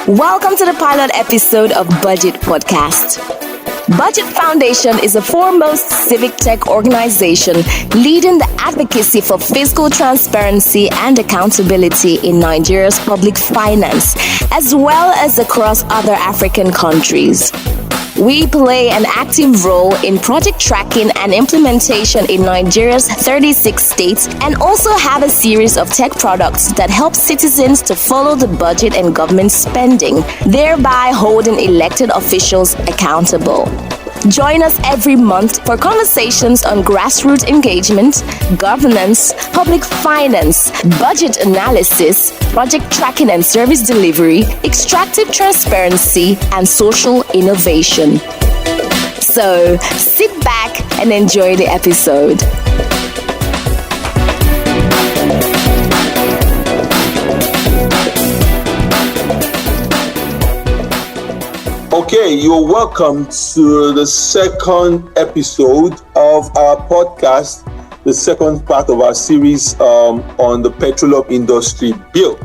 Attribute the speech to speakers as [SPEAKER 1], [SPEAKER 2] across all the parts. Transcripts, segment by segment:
[SPEAKER 1] Welcome to the pilot episode of Budget Podcast. Budget Foundation is a foremost civic tech organization leading the advocacy for fiscal transparency and accountability in Nigeria's public finance, as well as across other African countries. We play an active role in project tracking and implementation in Nigeria's 36 states and also have a series of tech products that help citizens to follow the budget and government spending, thereby holding elected officials accountable. Join us every month for conversations on grassroots engagement, governance, public finance, budget analysis, project tracking and service delivery, extractive transparency, and social innovation. So, sit back and enjoy the episode.
[SPEAKER 2] Okay, you're welcome to the second episode of our podcast, the second part of our series on the Petroleum Industry Bill.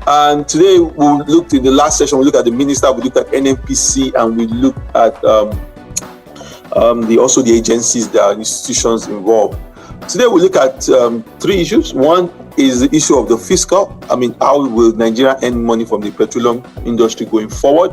[SPEAKER 2] And today we'll look in the last session, we look at the minister, we look at NNPC, and we look at also the agencies, the institutions involved. Today we'll look at three issues. One is the issue of the fiscal. How will Nigeria earn money from the petroleum industry going forward?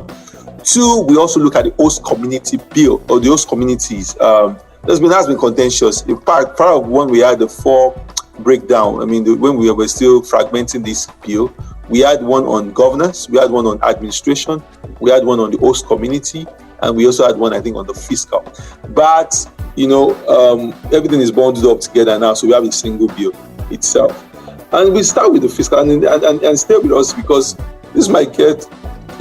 [SPEAKER 2] Two, we also look at the host community bill or the host communities. That's been contentious. In fact, part of when we had the four breakdown, when we were still fragmenting this bill, we had one on governance, we had one on administration, we had one on the host community, and we also had one, I think, on the fiscal. But, everything is bundled up together now, so we have a single bill itself. And we start with the fiscal, and stay with us because this might get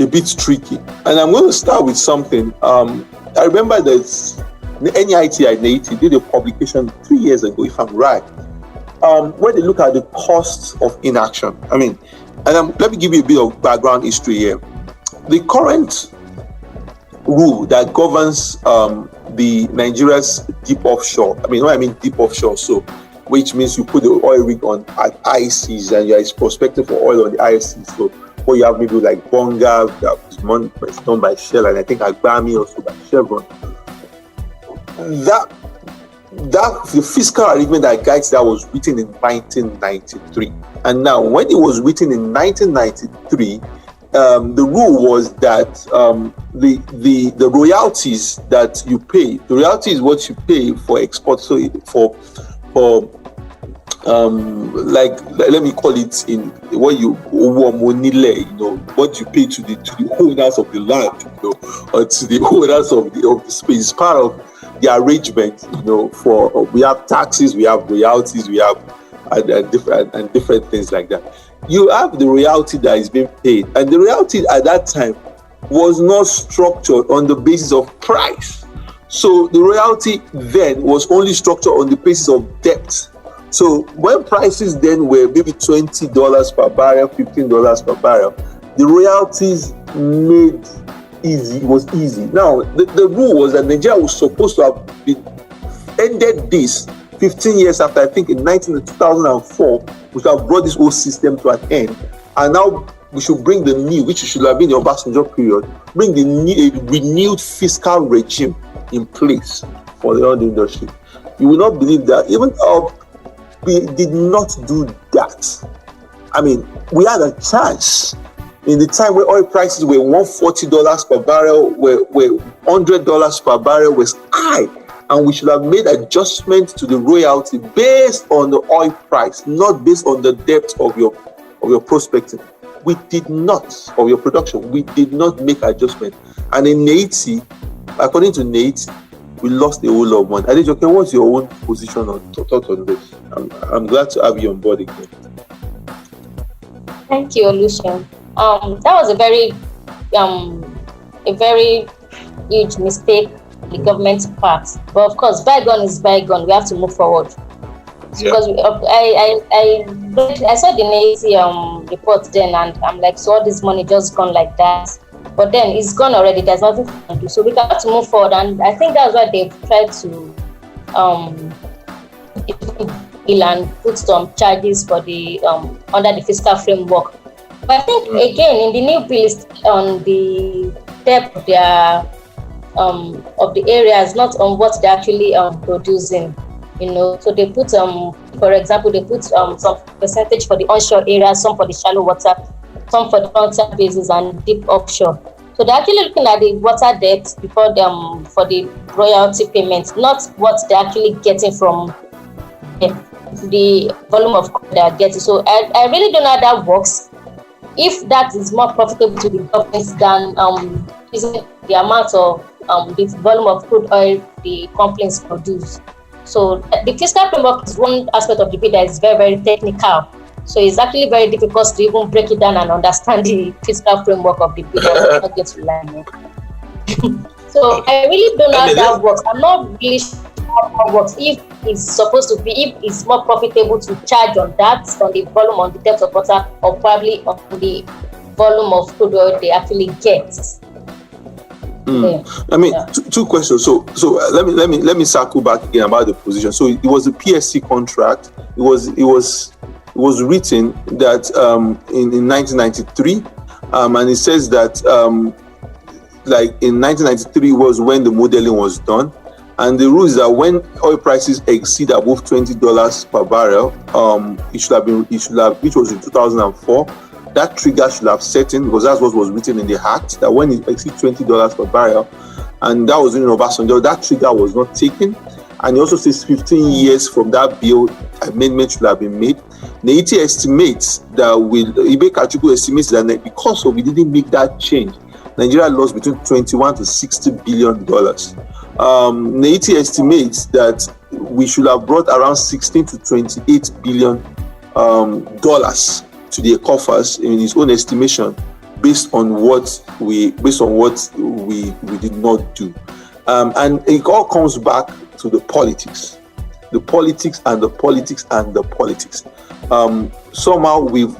[SPEAKER 2] a bit tricky. And I'm going to start with something. I remember that the NIT did a publication 3 years ago, if I'm right, where they look at the costs of inaction. Let me give you a bit of background history here. The current rule that governs the Nigeria's deep offshore, deep offshore, so which means you put the oil rig on at ICs and you're prospecting for oil on the ICs. So or you have maybe like Bonga, it's done by Shell, and I think Agbami also by Chevron. That the fiscal arrangement that guides that was written in 1993. And now, when it was written in 1993, the rule was that the royalties that you pay, the royalty is what you pay for export. So let me call it in what what you pay to the owners of the land, or to the owners of the space. Part of the arrangement, for we have taxes, we have royalties, we have different things like that. You have the royalty that is being paid, and the royalty at that time was not structured on the basis of price. So the royalty then was only structured on the basis of depth. So when prices then were maybe $20 per barrel, $15 per barrel, the royalties was easy. Now, the rule was that Nigeria was supposed to have ended this 15 years after, I think in 2004, we should have brought this whole system to an end. And now we should bring the new, which should have been the Obasanjo period, bring the new, a renewed fiscal regime in place for the oil industry. You will not believe that even we did not do that. We had a chance in the time where oil prices were $140 per barrel, where $100 per barrel was high, and we should have made adjustments to the royalty based on the oil price, not based on the depth of your prospecting. We did not, of your production, we did not make adjustments. And in Haiti, according to Nate, we lost a whole lot of money. Adejoke, what's your own position on this? I'm glad to have you on board again.
[SPEAKER 3] Thank you, Lucian. That was a very huge mistake on the government's part. But of course, bygone is bygone. We have to move forward. Yeah. Because I saw the Navy report then, and I'm like, so all this money just gone like that. But then it's gone already. There's nothing to do. So we have to move forward, and I think that's why they've tried to and put some charges for the under the fiscal framework But I think again in the new bill is on the depth of their of the areas, not on what they're actually producing. So they put for example, they put some percentage for the onshore areas, some for the shallow water, some for the water bases and deep offshore. So they're actually looking at the water depth before them for the royalty payments, not what they're actually getting from the volume of crude they're getting. So I really don't know how that works. If that is more profitable to the government than using the amount of the volume of crude oil the companies produce. So the fiscal framework is one aspect of the bill that is very, very technical. So it's actually very difficult to even break it down and understand the fiscal framework of the bill. I not get to learn. So I really don't know how that works. I'm not really sure how that works. If it's more profitable to charge on that, on the volume, on the depth of water, or probably on the volume of crude oil they actually get.
[SPEAKER 2] I mean, two questions. So let me circle back again about the position. So it was a PSC contract. It was written that in 1993, and it says that like in 1993 was when the modeling was done, and the rule is that when oil prices exceed above $20 per barrel, which was in 2004. That trigger should have set in, because that's what was written in the act, that when it exceeds $20 per barrel, and that was in Obasanjo, that trigger was not taken. And it also says 15 years from that bill, amendment should have been made. NEITI estimates that Ibe Kachuku estimates that because we didn't make that change, Nigeria lost between $21 to $60 billion. NEITI estimates that we should have brought around $16 to $28 billion to the coffers in his own estimation, based on what we did not do, and it all comes back to the politics and the politics. Somehow we've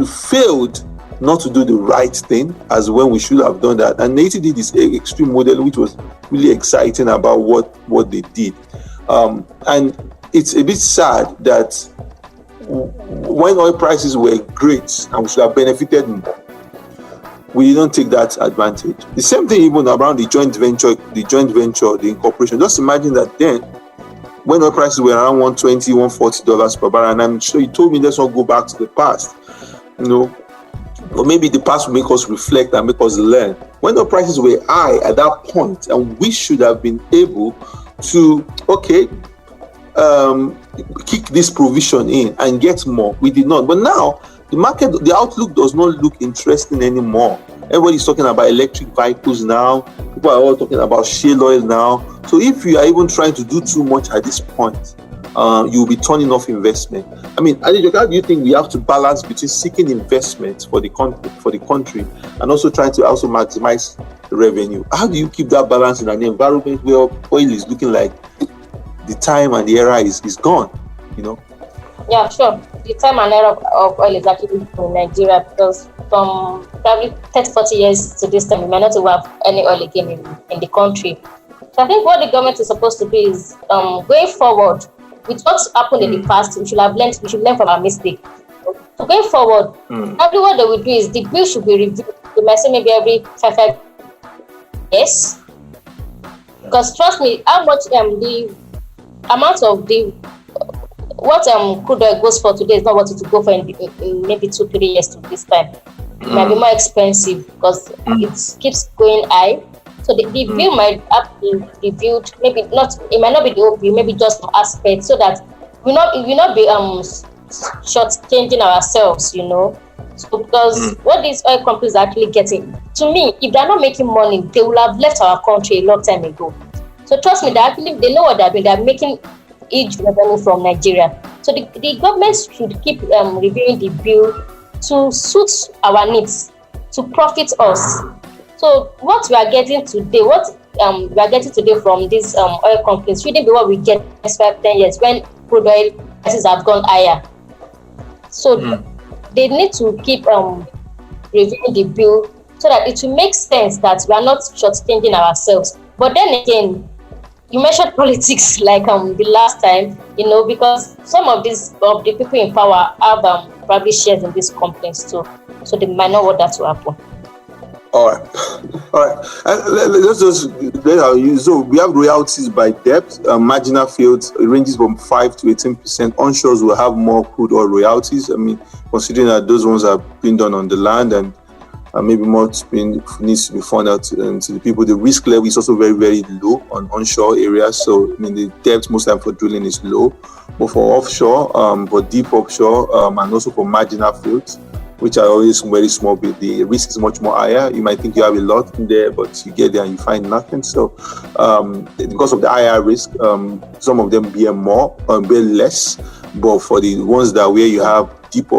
[SPEAKER 2] failed not to do the right thing as when we should have done that. And NEITI did this extreme model, which was really exciting about what they did, and it's a bit sad that when oil prices were great and we should have benefited more, we didn't take that advantage. The same thing even around the joint venture, the incorporation. Just imagine that then, when oil prices were around $120, $140 per barrel, and I'm sure you told me let's not go back to the past, or maybe the past will make us reflect and make us learn. When oil prices were high at that point, and we should have been able to, kick this provision in and get more. We did not. But now the outlook does not look interesting anymore. Everybody's talking about electric vehicles now. People are all talking about shale oil now. So if you are even trying to do too much at this point, you'll be turning off investment. I mean, Adejoke, how do you think we have to balance between seeking investment for the country and also trying to also maximize the revenue? How do you keep that balance in an environment where oil is looking like the time and the era is gone,
[SPEAKER 3] Yeah, sure. The time and era of oil is actually in Nigeria, because from probably 30-40 years to this time, we might not have any oil again in the country. So I think what the government is supposed to do is going forward with what's happened in the past, we should learn from our mistake. So going forward, probably what they will do is the bill should be reviewed. They might say maybe every 5 years. Because trust me, how much the amount of what crude oil goes for today is not what it will go for in maybe 2-3 years to this time. It might be more expensive because it keeps going high. So the bill might have to be reviewed. Maybe not. It might not be the whole bill. Maybe just some aspects, so that we will not be short-changing ourselves. So because what these oil companies are actually getting, to me, if they're not making money, they will have left our country a long time ago. So trust me, they know what they're doing. They're making huge revenue from Nigeria. So the government should keep reviewing the bill to suit our needs, to profit us. So what we are getting today, from these oil companies shouldn't be what we get next 5-10 years when crude oil prices have gone higher. So they need to keep reviewing the bill so that it will make sense that we are not shortchanging ourselves. But then again, you mentioned politics like the last time, because some of the people in power have probably shares in these companies too, so they might not want that to happen.
[SPEAKER 2] All right. Let's just so we have royalties by depth. Marginal fields, it ranges from 5 to 18%. Onshores will have more crude oil royalties. I mean, considering that those ones are being done on the land and maybe more needs to be funneled to the people. The risk level is also very, very low on onshore areas. So, I mean, the depth most time for drilling is low. But for offshore, for deep offshore, and also for marginal fields, which are always very small, but the risk is much more higher. You might think you have a lot in there, but you get there and you find nothing. So, because of the higher risk, some of them bear more, bear less. But for the ones where you have deep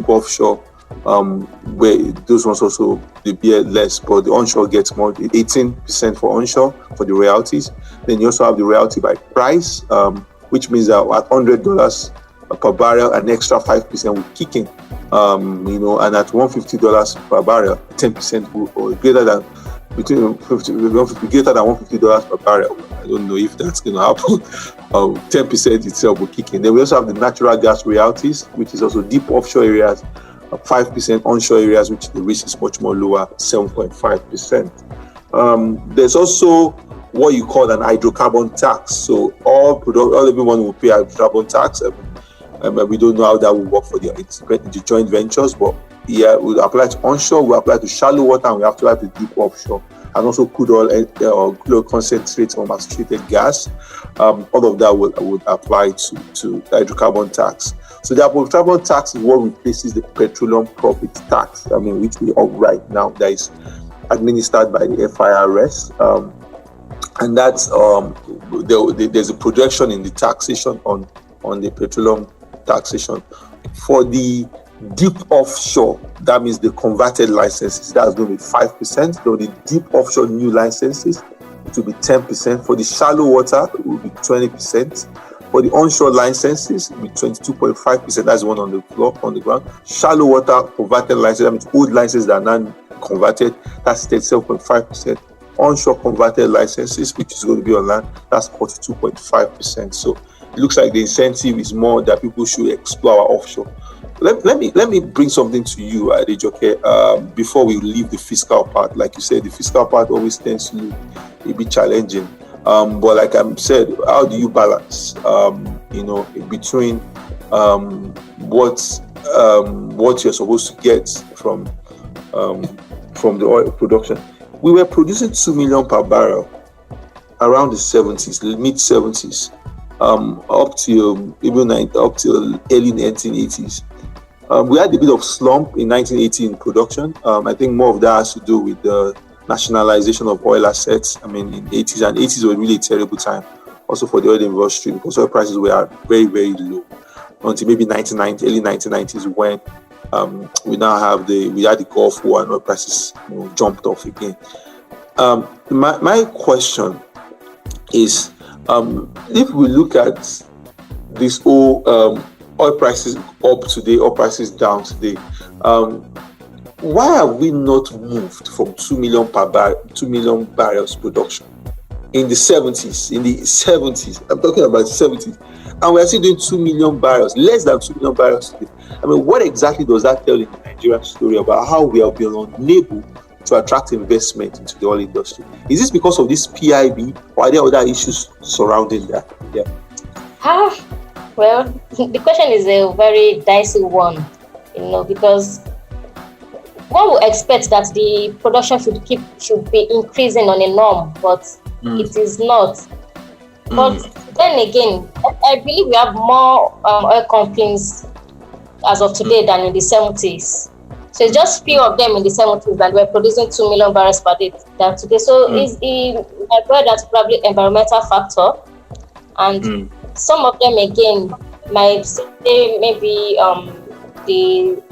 [SPEAKER 2] offshore, where those ones also they bear less, but the onshore gets more, 18% for onshore for the royalties. Then you also have the royalty by price, which means that at $100 per barrel, an extra 5% will kick in. And at $150 per barrel, 10% or greater than greater than $150 per barrel. I don't know if that's going to happen. 10% itself will kick in. Then we also have the natural gas royalties, which is also deep offshore areas, 5% onshore areas, which the risk is much more lower, 7.5%. There's also what you call an hydrocarbon tax. So everyone will pay hydrocarbon tax. We don't know how that will work for the joint ventures, but we apply to onshore, we apply to shallow water, and we apply to deep offshore, and also crude oil or crude oil concentrate or macerated gas. All of that would apply to hydrocarbon tax. So the hydrocarbon tax is what replaces the petroleum profit tax, which we have right now, that is administered by the FIRS. And that's there's a projection in the taxation on the petroleum taxation for the deep offshore. That means the converted licenses, that's going to be 5%. So the deep offshore new licenses, it will be 10%. For the shallow water, it will be 20%. For the onshore licenses, it will be 22.5%. That's the one on the ground. Shallow water converted licenses, that means old licenses that are now converted, that's 37.5%. Onshore converted licenses, which is going to be on land, that's 42.5%. So it looks like the incentive is more that people should explore our offshore. Let me bring something to you, Adejoke, before we leave the fiscal part. Like you said, the fiscal part always tends to look a bit challenging. But like I said, how do you balance, between what you're supposed to get from the oil production? We were producing 2 million per barrel around the 70s, mid 70s. Up till early 1980s. We had a bit of slump in 1980 in production. I think more of that has to do with the nationalization of oil assets. In the 80s, and 80s were really a terrible time also for the oil industry, because oil prices were very, very low until maybe early 1990s, when we had the Gulf War and oil prices jumped off again. My question is, if we look at this whole oil prices up today, oil prices down today, why have we not moved from 2 million barrels production in the 70s? In the 70s, I'm talking about the 70s, and we're still doing 2 million barrels, less than 2 million barrels today. What exactly does that tell in the Nigerian story about how we have been unable to attract investment into the oil industry? Is this because of this PIB, or are there other issues surrounding that? Yeah.
[SPEAKER 3] Well, the question is a very dicey one, because one would expect that the production should be increasing on a norm, but it is not. But then again, I believe we have more oil companies as of today than in the 70s. So it's just few of them in the 70s that were producing 2 million barrels per day than today. So I believe that's probably environmental factor, and some of them again might say maybe the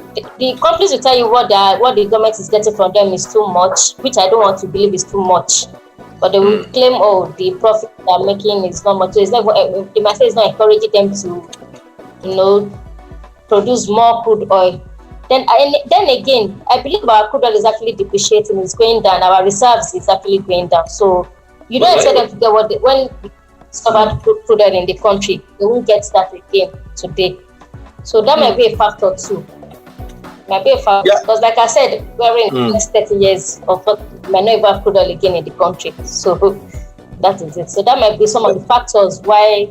[SPEAKER 3] companies will tell you what the government is getting from them is too much, which I don't want to believe is too much. But they will claim, the profit they're making is not much. So it's not, they might say it's not encouraging them to, produce more crude oil. Then again, I believe our crude oil is actually depreciating, it's going down. Our reserves is actually going down. So you don't expect them to get discovered crude oil in the country. They won't get that again today. So that might be a factor too. Might be a factor because, like I said, we're in the next 30 years of might not even have crude oil again in the country. So that is it. So that might be some of the factors why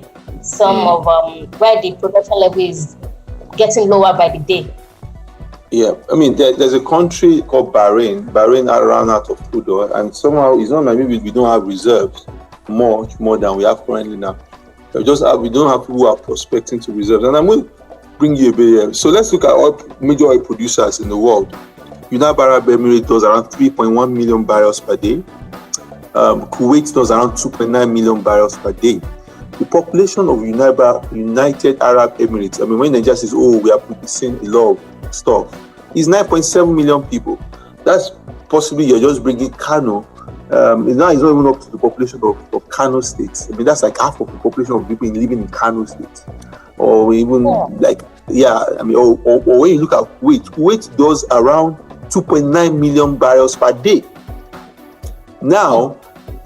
[SPEAKER 3] why the production level is getting lower by the day.
[SPEAKER 2] Yeah, I mean, there's a country called Bahrain. Bahrain ran out of crude oil, and somehow it's not like maybe we don't have reserves much more than we have currently now. We don't have people who are prospecting to reserves. And I'm going to bring you a bit here. So let's look at major oil producers in the world. United Arab Emirates does around 3.1 million barrels per day. Kuwait does around 2.9 million barrels per day. The population of United Arab Emirates, I mean, when Nigeria says, we are producing a lot of stuff, is 9.7 million people. That's possibly you're just bringing Kano. It's not even up to the population of Kano State. I mean, that's like half of the population of people living in Kano State. Or even or when you look at Kuwait does around 2.9 million barrels per day. Now,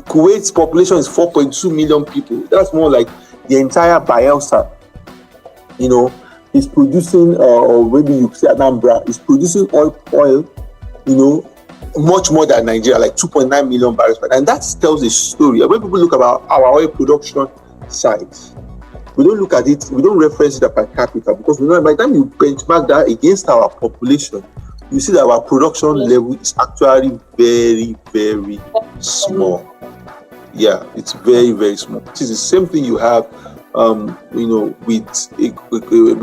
[SPEAKER 2] Kuwait's population is 4.2 million people. That's more like the entire Bayelsa, is producing, or maybe you say Anambra, is producing oil, much more than Nigeria, like 2.9 million barrels per day. And that tells a story. When people look about our oil production size, we don't look at it, we don't reference it per capita, because we know by the time you benchmark that against our population, you see that our production level is actually very, very small. Yeah, it's very, very small. It is the same thing you have, with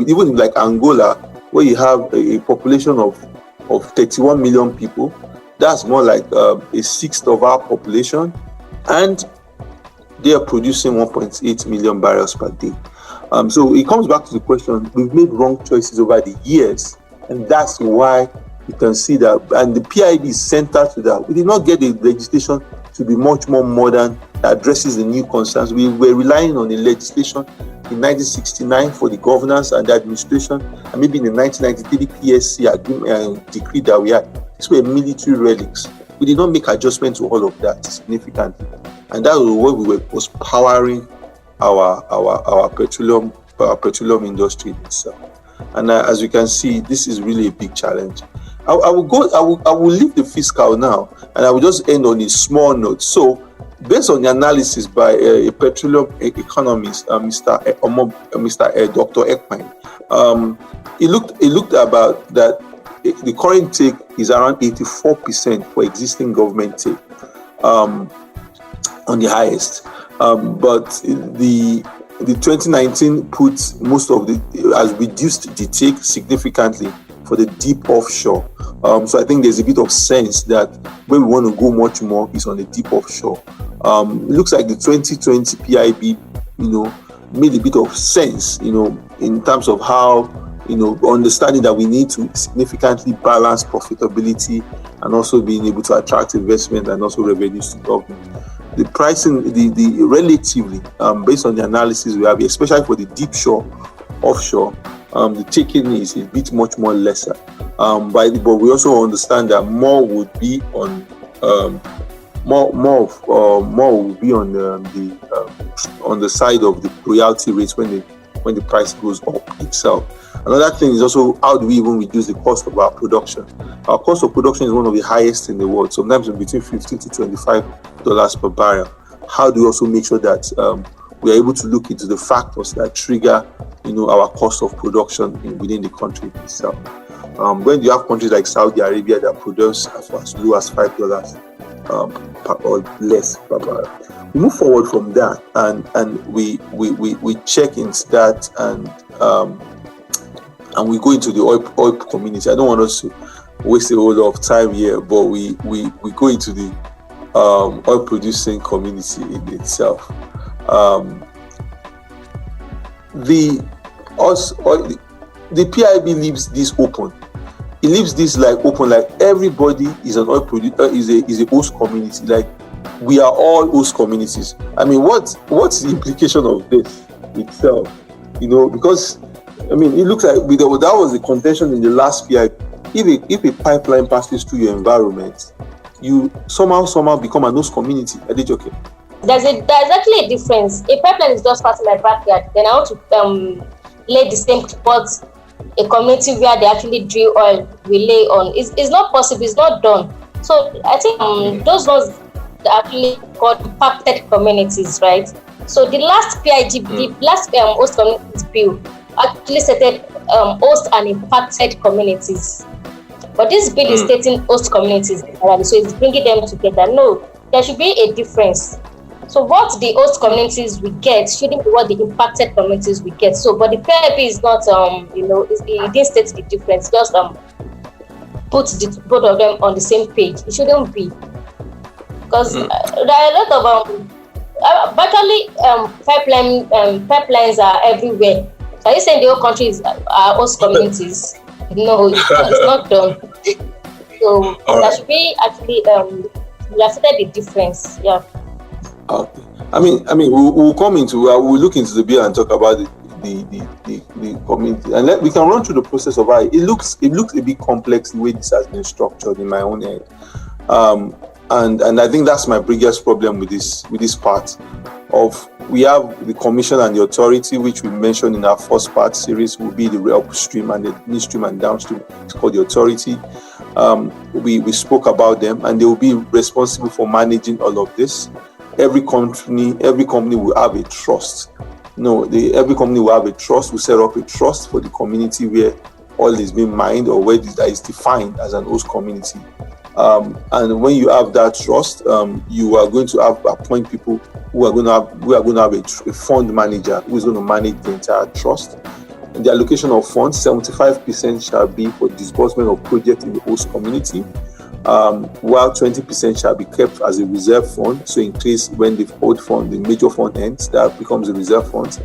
[SPEAKER 2] even like Angola, where you have a population of 31 million people. That's more like a sixth of our population, and they are producing 1.8 million barrels per day. So it comes back to the question: we've made wrong choices over the years, and that's why you can see that. And the PIB is centered to that. We did not get the legislation to be much more modern that addresses the new concerns. We were relying on the legislation in 1969 for the governance and the administration, and maybe in the 1993 PSC decree that we had. These were military relics. We did not make adjustment to all of that significantly, and that was powering our petroleum industry itself. And as you can see, this is really a big challenge. I will leave the fiscal now, and I will just end on a small note. So, based on the analysis by a petroleum economist, Mr. Dr. Ekpine, he looked about that the current take is around 84% for existing government take, on the highest. But the 2019 puts has reduced the take significantly for the deep offshore. So I think there's a bit of sense that where we want to go much more is on the deep offshore. It looks like the 2020 PIB, made a bit of sense, in terms of how, understanding that we need to significantly balance profitability and also being able to attract investment and also revenues to government. The pricing, the relatively, based on the analysis we have, especially for the deep shore, offshore, the taking is a bit much more lesser. But we also understand that more would be on on the side of the royalty rates when the price goes up itself. Another thing is also, how do we even reduce the cost of our production? Our cost of production is one of the highest in the world, sometimes between $15 to $25 per barrel. How do we also make sure that we are able to look into the factors that trigger, our cost of production within the country itself? When you have countries like Saudi Arabia that produce as low as $5 or less per barrel, we move forward from that, and we check into that, and we go into the oil community. I don't want us to waste a whole lot of time here, but we go into the oil producing community in itself. The PIB leaves this open. It leaves this open, like everybody is an oil producer, is a host community. Like, we are all host communities. I mean, what's the implication of this itself? Because it looks like that was the contention in the last PIB. If a pipeline passes through your environment, you somehow become an host community.
[SPEAKER 3] there's actually a difference. A pipeline is just passing my backyard, then I want to lay the same spot a community where they actually drill oil will lay on. It's not possible, it's not done. So I think those ones are actually called impacted communities, right? So the last PIG, the last host communities bill actually stated host and impacted communities. But this bill is stating host communities, so it's bringing them together. No, there should be a difference. So what the host communities we get shouldn't be what the impacted communities we get. So, but the PIP is not, it didn't state the difference. Just put both of them on the same page. It shouldn't be, because there are a lot of virtually pipelines are everywhere. So are you saying the whole country are host communities? No, it's not done. So there should be actually we have stated the difference. Yeah.
[SPEAKER 2] Okay. I mean, we'll come into we'll look into the bill and talk about the community, and we can run through the process of how it looks a bit complex the way this has been structured in my own head, and I think that's my biggest problem with this part of. We have the commission and the authority, which we mentioned in our first part series, will be the upstream and the midstream and downstream. It's called the authority. We spoke about them, and they will be responsible for managing all of this. Every company will have a trust. Every company will have a trust. We set up a trust for the community where oil is being mined or where that is defined as an host community. And when you have that trust, you are going to appoint people who are going to have a fund manager who is going to manage the entire trust. And the allocation of funds, 75% shall be for disbursement of projects in the host community, while 20% shall be kept as a reserve fund. So in case when the major fund ends, that becomes a reserve fund,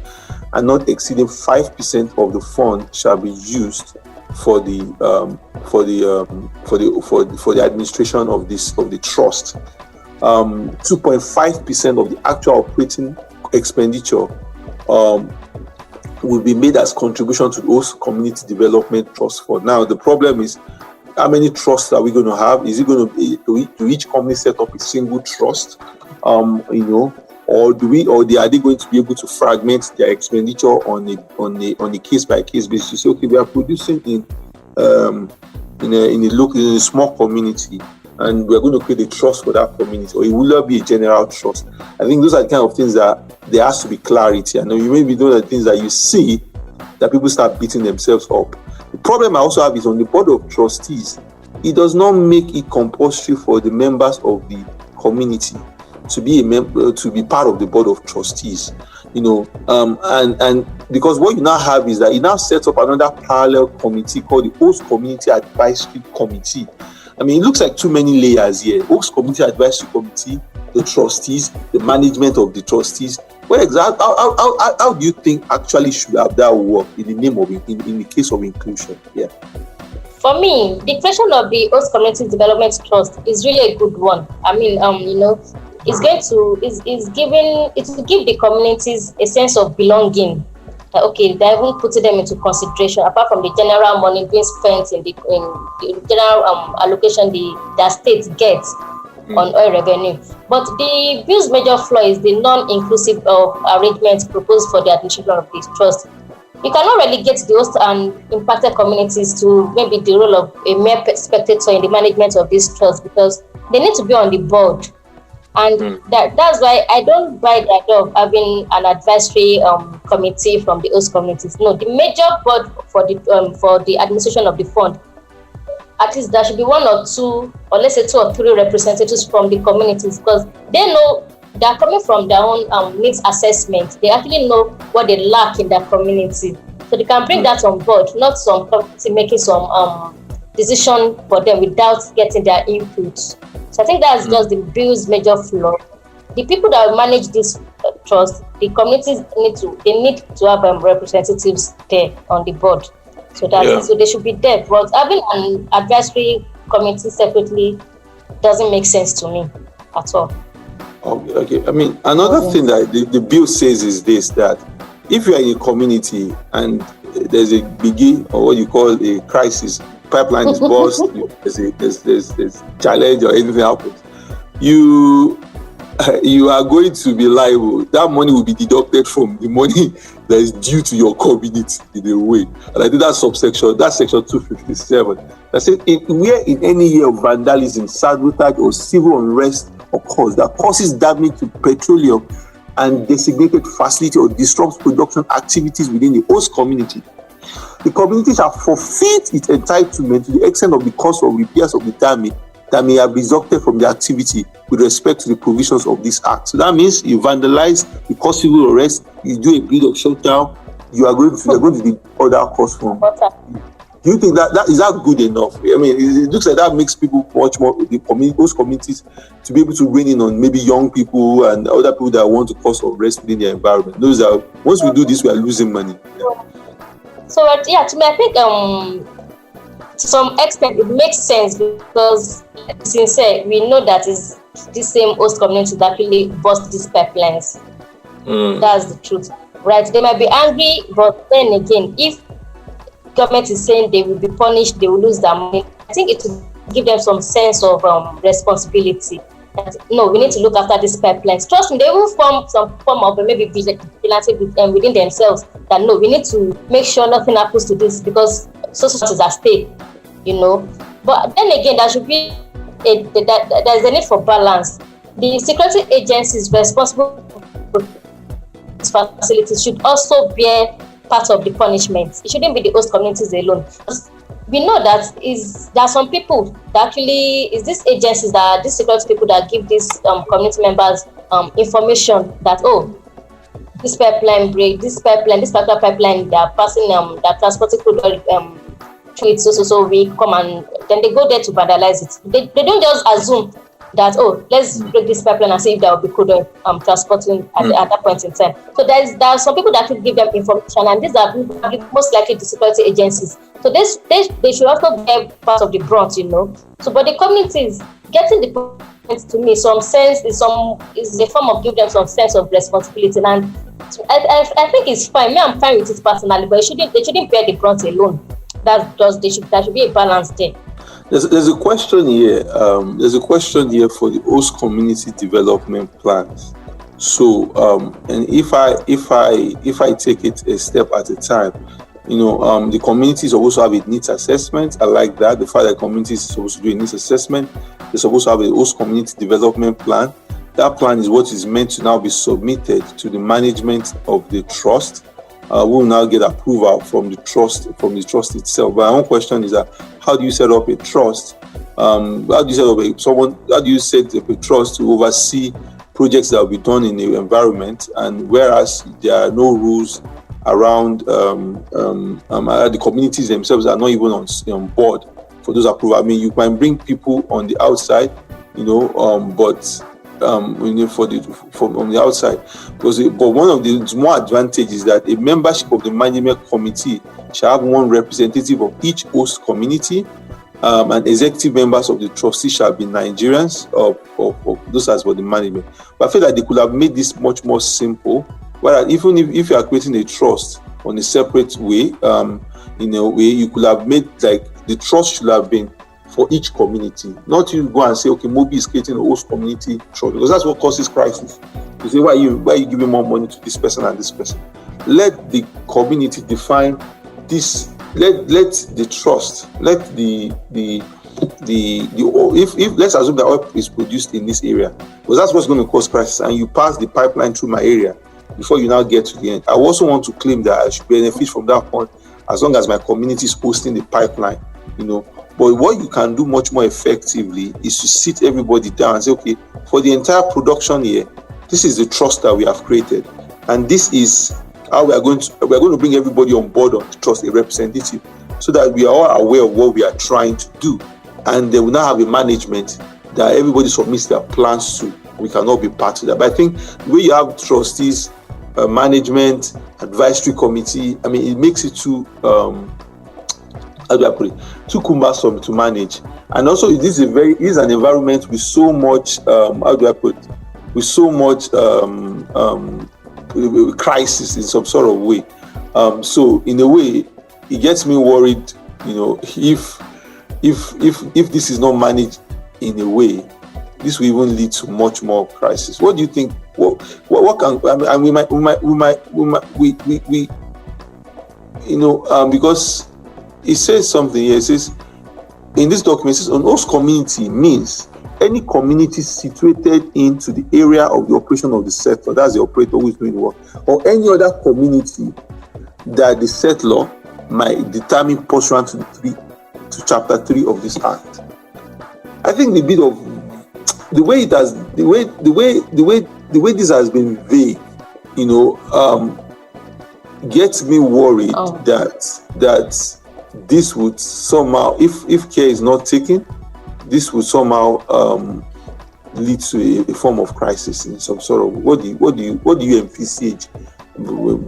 [SPEAKER 2] and not exceeding 5% of the fund shall be used for the administration of the trust. 2.5% of the actual operating expenditure will be made as contribution to the host community development trust fund. Now the problem is, how many trusts are we going to have? Is it going to be do each company set up a single trust? Or are they going to be able to fragment their expenditure on a case by case basis? To say, okay, we are producing in a small community, and we're going to create a trust for that community, or it will not be a general trust. I think those are the kind of things that there has to be clarity. I know you maybe those are the things that you see that people start beating themselves up. The problem I also have is on the board of trustees. It does not make it compulsory for the members of the community to be a member, to be part of the board of trustees. And because what you now have is that you now set up another parallel committee called the Host Community Advisory Committee. I mean, it looks like too many layers here. Host Community Advisory Committee, the trustees, the management of the trustees. Well, exactly, how do you think actually should have that work in the name of in the case of inclusion? Yeah.
[SPEAKER 3] For me, the creation of the Host Community Development Trust is really a good one. I mean, it will give the communities a sense of belonging. Okay, they haven't put them into consideration apart from the general money being spent in the general allocation the state gets on oil revenue. But the bill's major flaw is the non-inclusive arrangements proposed for the administration of the trust. You cannot relegate the host and impacted communities to maybe the role of a mere spectator in the management of this trust, because they need to be on the board. And that's why I don't buy the idea of having an advisory committee from the host communities. No, the major board for the administration of the fund, at least there should be one or two, or let's say 2 or 3 representatives from the communities, because they know they are coming from their own needs assessment. They actually know what they lack in their community, so they can bring that on board, not some committee making some decision for them without getting their input. So I think that's just the bill's major flaw. The people that manage this trust, the communities need to have representatives there on the board. So so they should be there. But having an advisory committee separately doesn't make sense to me at all.
[SPEAKER 2] Okay. I mean, another thing that the bill says is this: that if you are in a community and there's a biggie, or what you call a crisis, pipeline is burst, there's challenge or anything happens, you are going to be liable. That money will be deducted from the money that is due to your community in a way. And I think that's section 257. I said, where in any year of vandalism, sabotage, or civil unrest occurs that causes damage to petroleum and designated facility or disrupts production activities within the host community, the community shall forfeit its entitlement to the extent of the cost of repairs of the damage that may have resulted from the activity with respect to the provisions of this act. So that means you vandalize, you cause civil arrest, you do a breed of shutdown, you are going to the other cost from. Do you think that is that good enough? I mean, it looks like that makes people much more, those communities, to be able to rein in on maybe young people and other people that want to cause unrest within their environment. Those are, once we do this, we are losing money. Yeah.
[SPEAKER 3] So to me, I think to some extent it makes sense, because sincere, we know that is the same host community that really bust these pipelines. That's the truth, right? They might be angry, but then again, if government is saying they will be punished, they will lose their money, I think it will give them some sense of responsibility. No, we need to look after these pipelines. Trust me, they will form some form of maybe vigilante within themselves. That no, we need to make sure nothing happens to this, because society is at stake, But then again, there should be there's a need for balance. The security agencies responsible for these facilities should also bear part of the punishment. It shouldn't be the host communities alone. We know that there are some people that actually is these agencies, that these security people that give these community members information that this pipeline break, this particular pipeline they are passing, that transporting crude oil through it, so we come, and then they go there to vandalize it. They don't just assume that let's break this pipeline and see if there will be crude oil transporting at that point in time. So there are some people that could give them information, and these are most likely the security agencies. So they should also bear part of the brunt, So, but the communities getting the points, to me, some sense is a form of giving them some sense of responsibility, and I think it's fine. I'm fine with it personally, but they shouldn't bear the brunt alone. There should be a balance there.
[SPEAKER 2] There's a question here. There's a question here for the host community development plans. So, and if I take it a step at a time, the communities also have a needs assessment. I like that. The fact that communities are supposed to do a needs assessment, they're supposed to have a host community development plan. That plan is what is meant to now be submitted to the management of the trust. We will now get approval from the trust itself. But my own question is that how do you set up a trust? How do you set up a trust to oversee projects that will be done in the environment, and whereas there are no rules around the communities themselves are not even on board for those approval. I mean, you can bring people on the outside, but on the outside, but one of the more advantages is that a membership of the management committee shall have one representative of each host community, and executive members of the trustee shall be Nigerians of those as for the management. But I feel like they could have made this much more simple. Whereas even if you are creating a trust on a separate way, in a way you could have made like the trust should have been for each community, not you go and say, okay, Mobi is creating a host community trust, because that's what causes crisis. You say, why are you giving more money to this person and this person? Let the community define this. Let the trust. Let if let's assume that oil is produced in this area, because that's what's going to cause crisis, and you pass the pipeline through my area before you now get to the end. I also want to claim that I should benefit from that point as long as my community is hosting the pipeline, But what you can do much more effectively is to sit everybody down and say, okay, for the entire production year, this is the trust that we have created, and this is how we're going to bring everybody on board on the trust, a representative, so that we are all aware of what we are trying to do, and they will now have a management that everybody submits their plans to. We cannot be part of that. But I think the way you have trustees, management, advisory committee, I mean, it makes it too how do I put it? Too cumbersome to manage. And also, this is an environment with so much with so much crisis in some sort of way. So in a way, it gets me worried, if this is not managed in a way this will even lead to much more crisis. What do you think? What can, I mean, we because it says something here. It says in this document, it says, an host community means any community situated into the area of the operation of the settler, that's the operator who is doing the work, or any other community that the settler might determine pursuant to chapter 3 of this act. I think the way this has been vague, gets me worried that this would somehow, if care is not taken, this would somehow lead to a form of crisis in some sort of. What do you envisage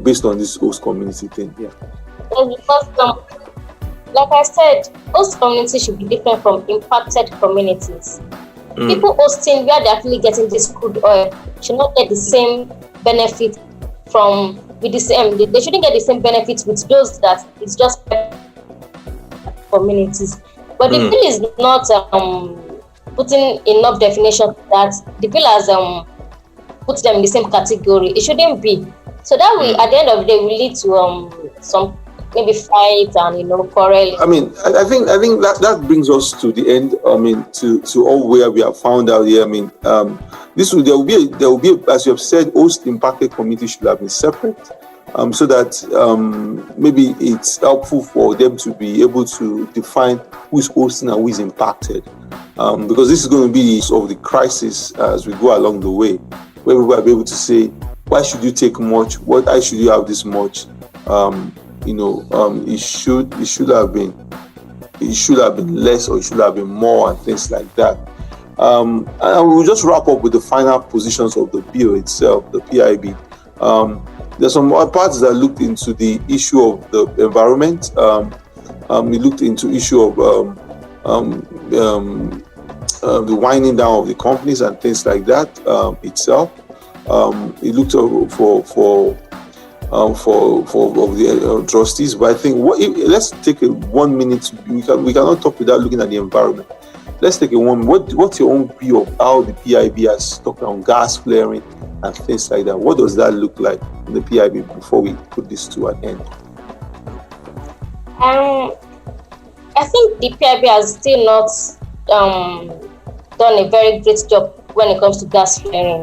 [SPEAKER 2] based on this host community thing? Yeah.
[SPEAKER 3] Because, like I said, host communities should be different from impacted communities. People hosting where they're actually getting this crude oil should not get the same benefit they shouldn't get the same benefits with those that it's just communities. But the bill is not putting enough definition that the bill has put them in the same category. It shouldn't be. So that way, at the end of the day, will lead to some maybe fight and quarrel. I
[SPEAKER 2] mean, I think that brings us to the end. I mean, to all where we have found out here. I mean, there will be as you have said, host impacted communities should have been separate, so that maybe it's helpful for them to be able to define who is hosting and who is impacted, because this is going to be of the crisis as we go along the way, where we will be able to say, why should you take much? Why should you have this much? It should have been less, or it should have been more, and things like that. And we'll just wrap up with the final positions of the bill itself, the PIB. There's some parts that looked into the issue of the environment. We looked into issue of the winding down of the companies and things like that itself. It looked for the trustees, but I think let's take 1 minute. We cannot talk without looking at the environment. Let's take what's your own view of how the PIB has talked on gas flaring and things like that? What does that look like in the PIB before we put this to an end?
[SPEAKER 3] I think the PIB has still not done a very great job when it comes to gas flaring,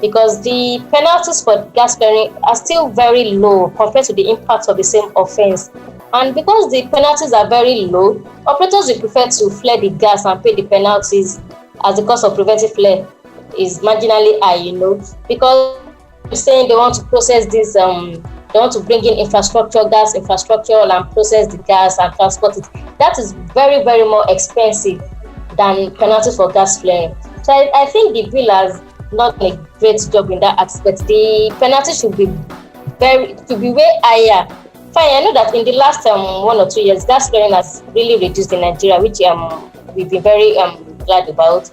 [SPEAKER 3] because the penalties for gas flaring are still very low compared to the impact of the same offense. And because the penalties are very low, operators will prefer to flare the gas and pay the penalties, as the cost of preventive flare is marginally high, because they're saying they want to process this, they want to bring in gas infrastructure and process the gas and transport it. That is very, very more expensive than penalties for gas flaring. So I think the bill has not a great job in that aspect. The penalty should be way higher. Fine, I know that in the last 1 or 2 years, gas flaring has really reduced in Nigeria, which we've been very glad about.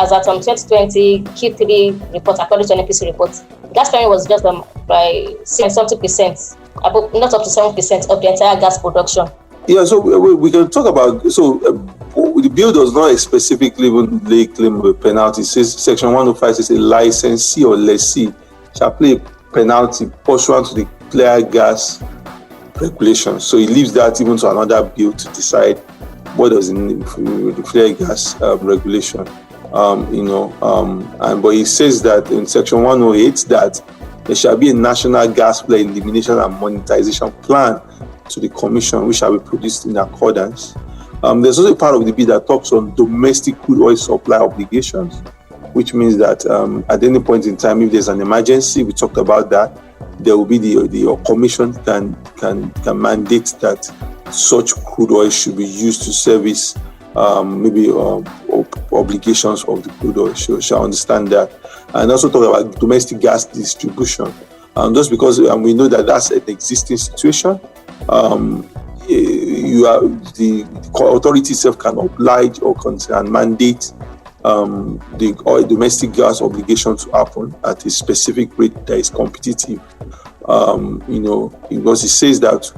[SPEAKER 3] As at 2020 Q3 report, according to NNPC reports, gas flaring was just by 70%, about not up to 7% of the entire gas production.
[SPEAKER 2] Yeah, so we can talk about the bill does not specifically even lay claim of a penalty. It says Section 105 says a licensee or lessee shall pay a penalty pursuant to the flare gas regulations. So it leaves that even to another bill to decide what does the flare gas regulation. But it says that in Section 108 that there shall be a national gas flare elimination and monetization plan to the Commission, which shall be produced in accordance. There's also a part of the bill that talks on domestic crude oil supply obligations, which means that at any point in time, if there's an emergency, we talked about that, there will be the Commission can mandate that such crude oil should be used to service obligations of the crude oil. Shall understand that, and also talk about domestic gas distribution. Just because we know that that's an existing situation. The authority itself can oblige or can mandate the domestic gas obligation to happen at a specific rate that is competitive. Because it says that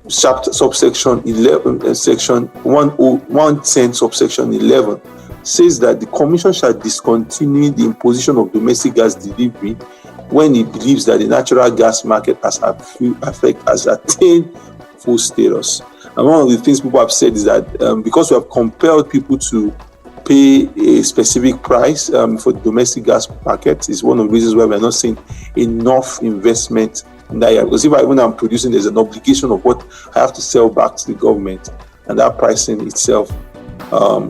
[SPEAKER 2] subsection 11, section 110, subsection 11 says that the Commission shall discontinue the imposition of domestic gas delivery when it believes that the natural gas market has attained full status. And one of the things people have said is that because we have compelled people to pay a specific price for the domestic gas market, is one of the reasons why we are not seeing enough investment in that area. Because if I'm producing, there's an obligation of what I have to sell back to the government, and that pricing itself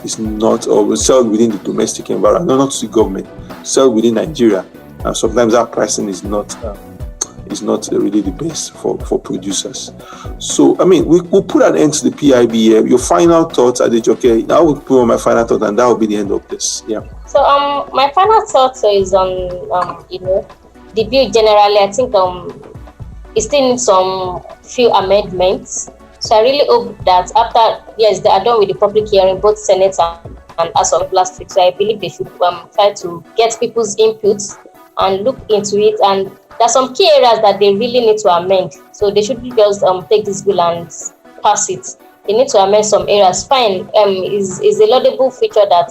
[SPEAKER 2] is not, or sell within the domestic environment, not to the government, sell within Nigeria. And sometimes that pricing is not really the best for producers. So, I mean, we'll put an end to the PIB here. Your final thoughts, Adejoke? I will put on my final thought, and that will be the end of this. Yeah.
[SPEAKER 3] So, my final thought is on, the bill generally. I think it still needs some few amendments. So, I really hope that after, they are done with the public hearing, both Senate and as of last week. So, I believe they should try to get people's inputs and look into it. And there are some key areas that they really need to amend. So they shouldn't just take this bill and pass it. They need to amend some areas. Fine, is a laudable feature that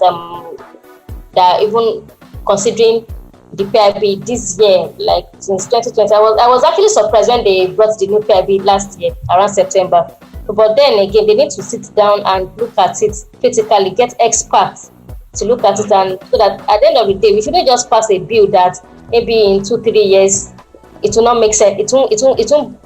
[SPEAKER 3] that even considering the PIB this year, like since 2020. I was actually surprised when they brought the new PIB last year around September. But then again, they need to sit down and look at it critically, get experts to look at it, and so that at the end of the day, we shouldn't just pass a bill that maybe in 2-3 years it will not make sense. It won't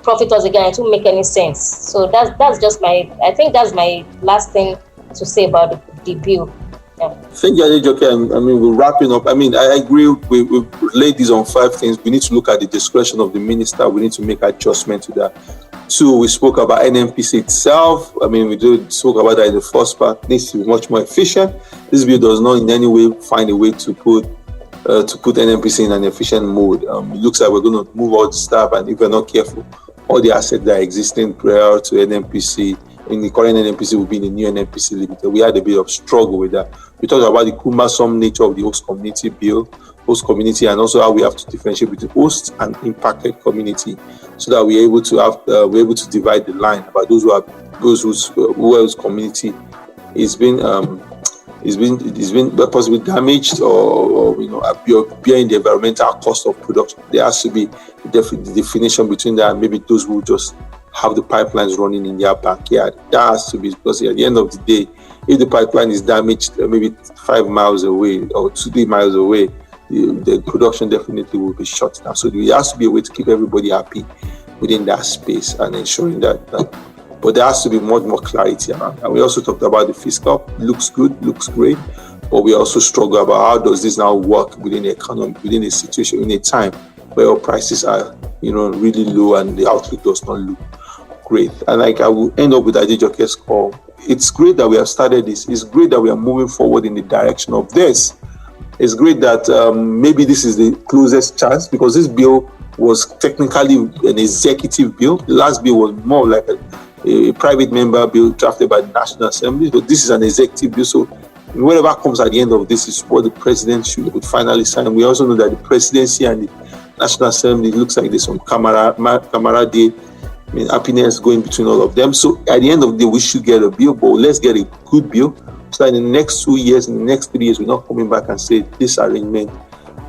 [SPEAKER 3] profit us again. It won't make any sense. So that's just I think that's my last thing to say about the bill. Yeah.
[SPEAKER 2] Thank you, Adejoke. I mean, we're wrapping up. I mean, I agree. We've laid these on 5 things. We need to look at the discretion of the minister. We need to make adjustment to that. 2, we spoke about NNPC itself. I mean, we spoke about that in the first part. It needs to be much more efficient. This bill does not in any way find a way to put NNPC in an efficient mode. It looks like we're going to move all the staff, and if we're not careful, all the assets that are existing prior to NNPC, in the current NNPC, will be in the new NNPC Limited. We had a bit of struggle with that. We talked about the cumbersome nature of the host community bill, and also how we have to differentiate between host and impacted community, so that we're able to divide the line about those whose community is been possibly damaged or bearing the environmental cost of production. There has to be the definition between that and maybe those who just have the pipelines running in their backyard. That has to be, because at the end of the day, if the pipeline is damaged maybe 5 miles away or 2-3 miles away, the production definitely will be shut down. So there has to be a way to keep everybody happy within that space and ensuring that. But there has to be more clarity around. And we also talked about the fiscal. Looks good, looks great. But we also struggle about how does this now work within the economy, within a situation, in a time where our prices are, really low and the outlook does not look great. And I will end up with Adejoke's call. It's great that we have started this. It's great that we are moving forward in the direction of this. It's great that maybe this is the closest chance, because this bill was technically an executive bill. The last bill was more like a private member bill drafted by the National Assembly. But this is an executive bill. So whatever comes at the end of this is what the president would finally sign. We also know that the presidency and the National Assembly, looks like there's some camaraderie, happiness going between all of them. So at the end of the day, we should get a bill, but let's get a good bill. So in the next 2 years, in the next 3 years, we're not coming back and say this arrangement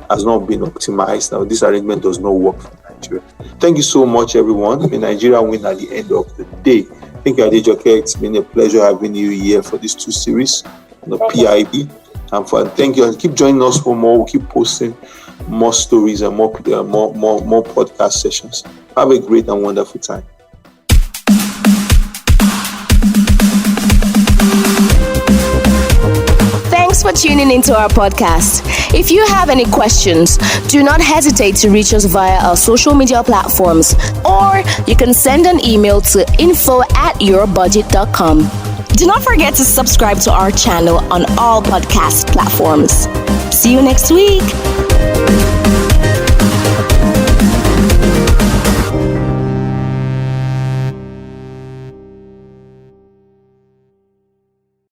[SPEAKER 2] has not been optimized. Now, this arrangement does not work for Nigeria. Thank you so much, everyone. May Nigeria win at the end of the day. Thank you, Adejoke. It's been a pleasure having you here for these 2 series, the PIB. And thank you, and keep joining us for more. We'll keep posting more stories and more podcast sessions. Have a great and wonderful time.
[SPEAKER 1] Thanks for tuning into our podcast. If you have any questions, do not hesitate to reach us via our social media platforms, or you can send an email to info@yourbudget.com. Do not forget to subscribe to our channel on all podcast platforms. See you next week.